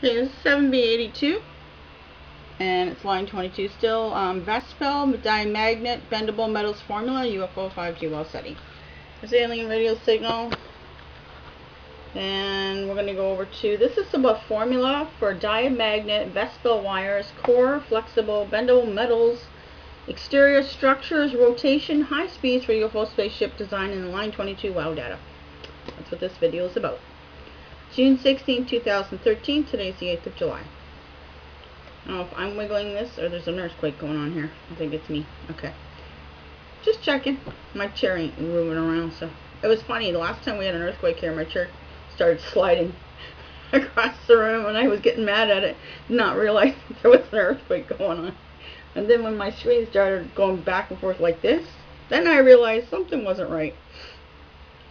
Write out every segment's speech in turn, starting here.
Okay, this is 7B82, and it's line 22 still. Vespel, Diamagnet, Bendable Metals Formula, UFO 5G Wow Seti. There's alien radio signal. And we're going to go over to, this is about formula for Diamagnet, Vespel wires, core, flexible, bendable metals, exterior structures, rotation, high speeds for UFO spaceship design, and line 22 wow data. That's what this video is about. June 16, 2013. Today's the 8th of July. I don't know if I'm wiggling this or there's an earthquake going on here. I think it's me. Okay. Just checking. My chair ain't moving around, so. It was funny. The last time we had an earthquake here, my chair started sliding across the room, and I was getting mad at it, not realizing there was an earthquake going on. And then when my screen started going back and forth like this, then I realized something wasn't right.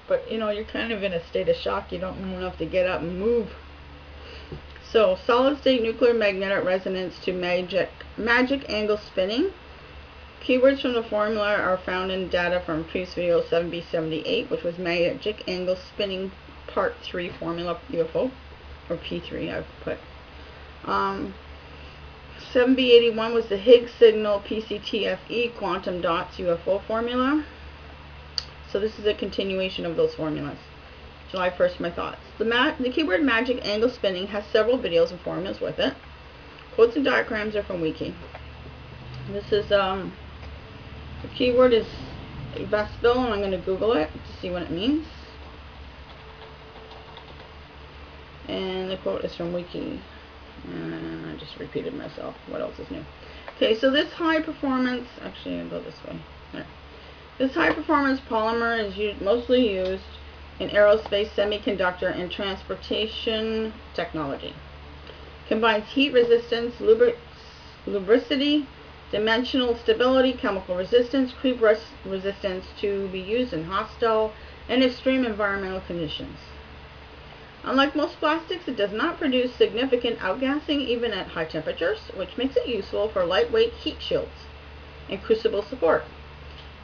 But, you know, you're kind of in a state of shock. You don't know enough to get up and move. So, solid state nuclear magnetic resonance to magic angle spinning. Keywords from the formula are found in data from previous video 7B78, which was magic angle spinning part 3 formula UFO, or P3 I've put. 7B81 was the Higgs signal PCTFE quantum dots UFO formula. So this is a continuation of those formulas. July 1st, my thoughts. The keyword magic angle spinning has several videos and formulas with it. Quotes and diagrams are from wiki. This is, the keyword is Vespel, and I'm going to Google it to see what it means. And the quote is from wiki. And I just repeated myself. What else is new? Okay, so this high performance, actually I'll go this way. There. This high performance polymer is mostly used in aerospace, semiconductor, and transportation technology. Combines heat resistance, lubricity, dimensional stability, chemical resistance, creep resistance to be used in hostile and extreme environmental conditions. Unlike most plastics, it does not produce significant outgassing even at high temperatures, which makes it useful for lightweight heat shields and crucible support.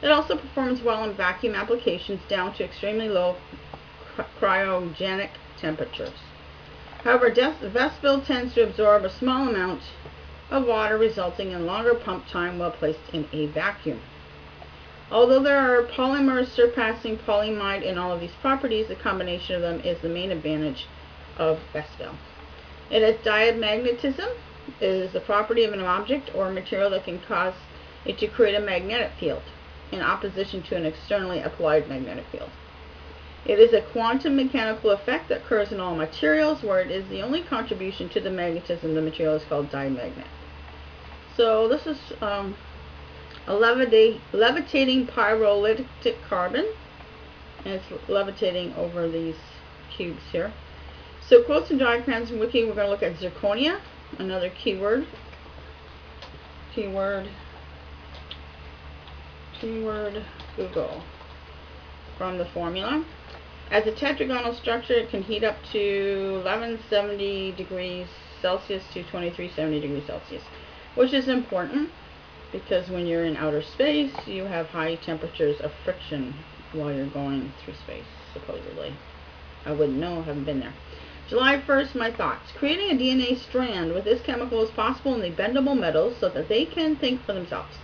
It also performs well in vacuum applications down to extremely low cryogenic temperatures. However, Vespel tends to absorb a small amount of water, resulting in longer pump time while placed in a vacuum. Although there are polymers surpassing polyamide in all of these properties, the combination of them is the main advantage of Vespel. It has diamagnetism. It is the property of an object or material that can cause it to create a magnetic field, in opposition to an externally applied magnetic field. It is a quantum mechanical effect that occurs in all materials, where it is the only contribution to the magnetism. The material is called diamagnet. So this is a levitating pyrolytic carbon, and it's levitating over these cubes here. So quotes and diagrams from wiki. We're going to look at zirconia, another keyword. Keyword Google from the formula. As a tetragonal structure, it can heat up to 1170 degrees Celsius to 2370 degrees Celsius, which is important because when you're in outer space, you have high temperatures of friction while you're going through space, supposedly. I wouldn't know, I haven't been there. July 1st, my thoughts. Creating a DNA strand with this chemical is possible in the bendable metals so that they can think for themselves.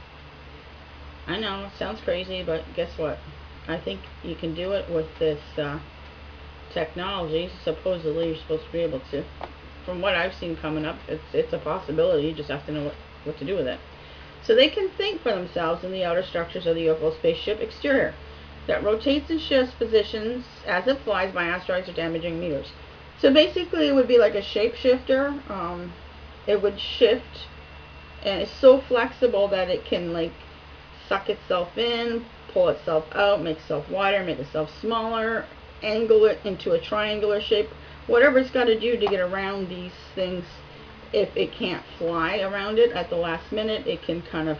I know, it sounds crazy, but guess what? I think you can do it with this technology. Supposedly, you're supposed to be able to. From what I've seen coming up, it's a possibility. You just have to know what to do with it. So they can think for themselves in the outer structures of the UFO spaceship exterior that rotates and shifts positions as it flies by asteroids or damaging meteors. So basically, it would be like a shapeshifter. It would shift, and it's so flexible that it can like suck itself in, pull itself out, make itself wider, make itself smaller, angle it into a triangular shape, whatever it's got to do to get around these things. If it can't fly around it at the last minute, it can kind of,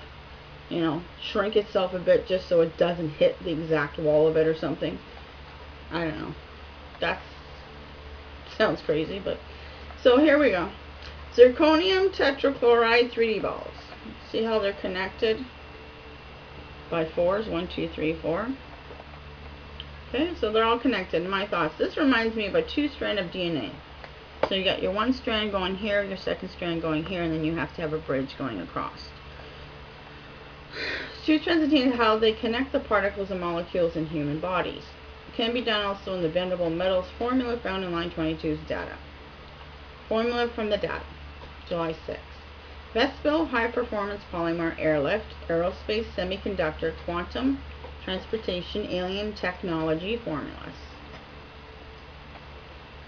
you know, shrink itself a bit just so it doesn't hit the exact wall of it or something. I don't know. That sounds crazy, but so here we go. Zirconium tetrachloride 3D balls. See how they're connected by 4s, 1, 2, 3, 4. Okay, so they're all connected. My thoughts. This reminds me of a 2-strand of DNA. So you got your one strand going here, your second strand going here, and then you have to have a bridge going across. Two strands attain how they connect the particles and molecules in human bodies. It can be done also in the Bendable metals formula found in line 22's data. Formula from the data, July 6. Vespel high performance polymer airlift, aerospace, semiconductor, quantum, transportation, alien technology formulas.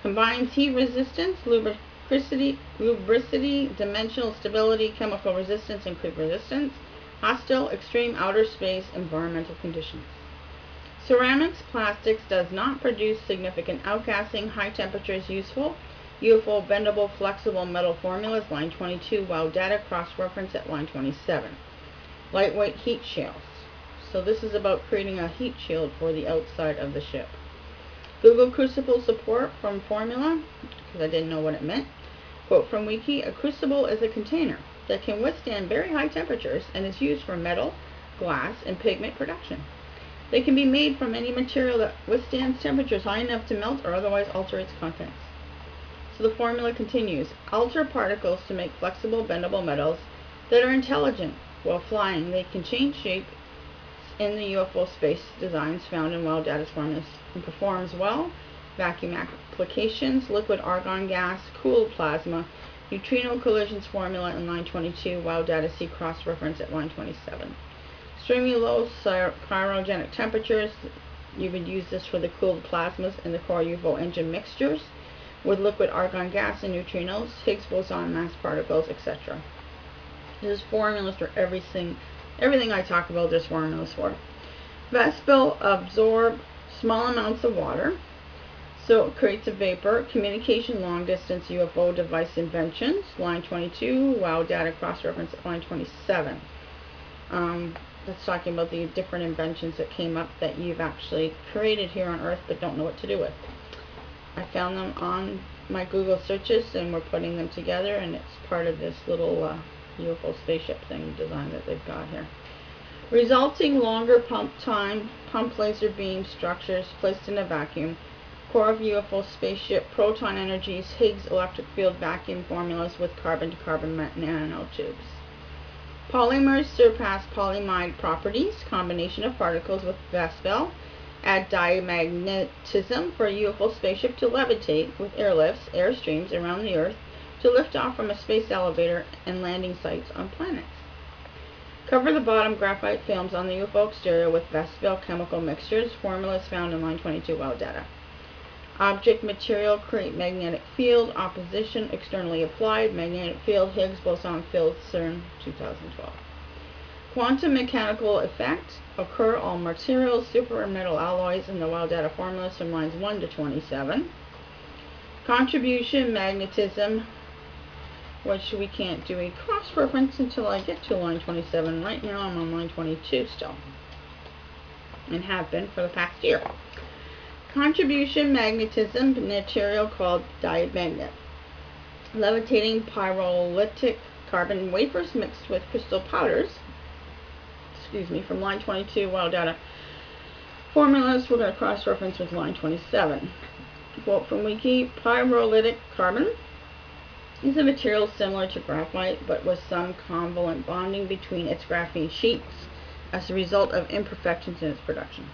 Combines heat resistance, lubricity, dimensional stability, chemical resistance, and creep resistance, hostile, extreme outer space, environmental conditions. Ceramics, plastics, does not produce significant outgassing, high temperature is useful. UFO bendable flexible metal formulas, line 22, WOW data, cross-reference at line 27. Lightweight heat shields. So this is about creating a heat shield for the outside of the ship. Google crucible support from formula, because I didn't know what it meant. Quote from wiki, a crucible is a container that can withstand very high temperatures and is used for metal, glass, and pigment production. They can be made from any material that withstands temperatures high enough to melt or otherwise alter its contents. So the formula continues, alter particles to make flexible, bendable metals that are intelligent. While flying, they can change shape in the UFO space designs found in WOW data's formulas and performs well. Vacuum applications, liquid argon gas, cooled plasma, neutrino collisions formula in line 22, WOW data, see cross-reference at line 27. Extremely low cryogenic temperatures, you would use this for the cooled plasmas in the core UFO engine mixtures with liquid argon gas and neutrinos, Higgs boson mass particles, etc. There's formulas for everything I talk about, there's formulas for. Vespel absorb small amounts of water, so it creates a vapor. Communication long distance UFO device inventions, line 22, WOW data, cross-reference at line 27. That's talking about the different inventions that came up that you've actually created here on Earth but don't know what to do with. I found them on my Google searches and we're putting them together, and it's part of this little UFO spaceship thing design that they've got here. Resulting longer pump time, pump laser beam structures placed in a vacuum, core of UFO spaceship, proton energies, Higgs electric field vacuum formulas with carbon-to-carbon nanotubes. Polymers surpass polyimide properties, combination of particles with Vespel, add diamagnetism for a UFO spaceship to levitate with airlifts, airstreams around the Earth to lift off from a space elevator and landing sites on planets. Cover the bottom graphite films on the UFO exterior with Vespel chemical mixtures, formulas found in line 22 WOW data. Object material create magnetic field, opposition externally applied, magnetic field, Higgs boson field, CERN 2012. Quantum mechanical effect, occur all materials, super and metal alloys in the WOW data formulas from lines 1 to 27. Contribution, magnetism, which we can't do a cross-reference until I get to line 27. Right now I'm on line 22 still, and have been for the past year. Contribution, magnetism, material called diamagnet. Levitating pyrolytic carbon wafers mixed with crystal powders. From line 22, WOW data. Formulas we're going to cross-reference with line 27. Quote from wiki, pyrolytic carbon is a material similar to graphite, but with some covalent bonding between its graphene sheets as a result of imperfections in its production.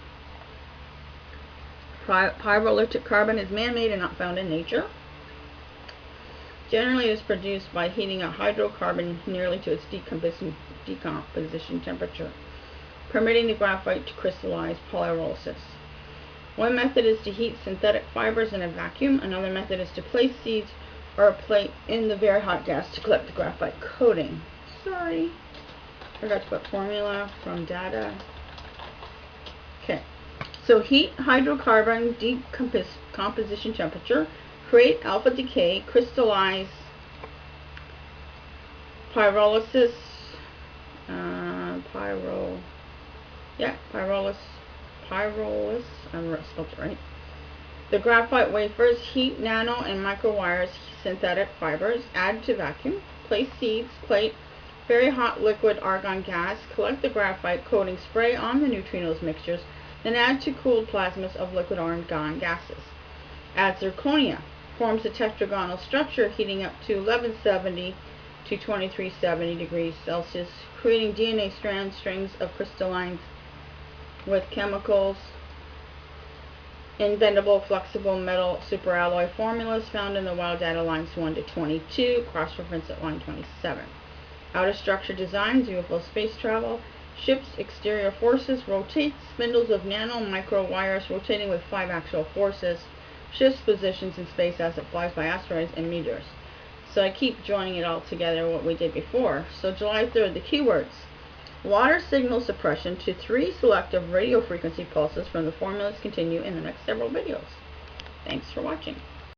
Pyrolytic carbon is man-made and not found in nature. Generally, it is produced by heating a hydrocarbon nearly to its decomposition temperature, permitting the graphite to crystallize pyrolysis. One method is to heat synthetic fibers in a vacuum. Another method is to place seeds or a plate in the very hot gas to collect the graphite coating. Sorry, forgot to put formula from data. Okay, so heat hydrocarbon decomposition temperature, create alpha decay, crystallize pyrolysis, pyrolysis, I spelled it right. The graphite wafers, heat nano and micro wires, synthetic fibers, add to vacuum, place seeds, plate, very hot liquid argon gas, collect the graphite coating, spray on the neutrinos mixtures, then add to cooled plasmas of liquid argon gases. Add zirconia, forms a tetragonal structure heating up to 1170 to 2370 degrees Celsius, creating DNA strings of crystallines with chemicals in bendable, flexible metal superalloy formulas found in the wild data lines 1 to 22, cross-reference at line 27. Outer structure designs, UFO space travel, ships, exterior forces, rotates, spindles of nano-micro wires rotating with 5 axial forces, shifts positions in space as it flies by asteroids and meteors. So I keep joining it all together, what we did before. So July 3rd, the keywords. Water signal suppression to 3 selective radio frequency pulses from the formulas continue in the next several videos. Thanks for watching.